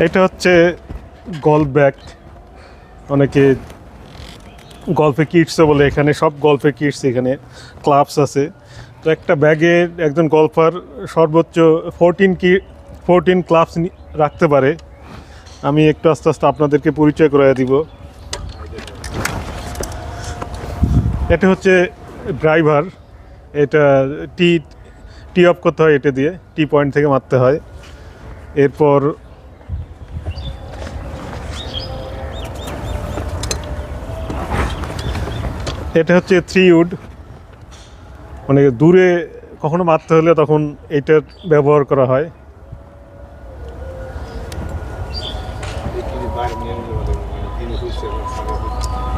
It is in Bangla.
এটা হচ্ছে গল্ফ ব্যাগ, অনেকে গল্ফে কিটসও বলে। এখানে সব গল্ফের কিটস, এখানে ক্লাবস আছে। তো একটা ব্যাগে একজন গল্ফার সর্বোচ্চ 14 ক্লাবস রাখতে পারে। আমি একটু আস্তে আস্তে আপনাদেরকে পরিচয় করে দিব। এটা হচ্ছে ড্রাইভার, এটা টি টি অফ করতে হয়, এটা দিয়ে টি পয়েন্ট থেকে মারতে হয়। এরপর এটা হচ্ছে 3 উড, মানে দূরে কখনো মারতে হলে তখন এটার ব্যবহার করা হয়।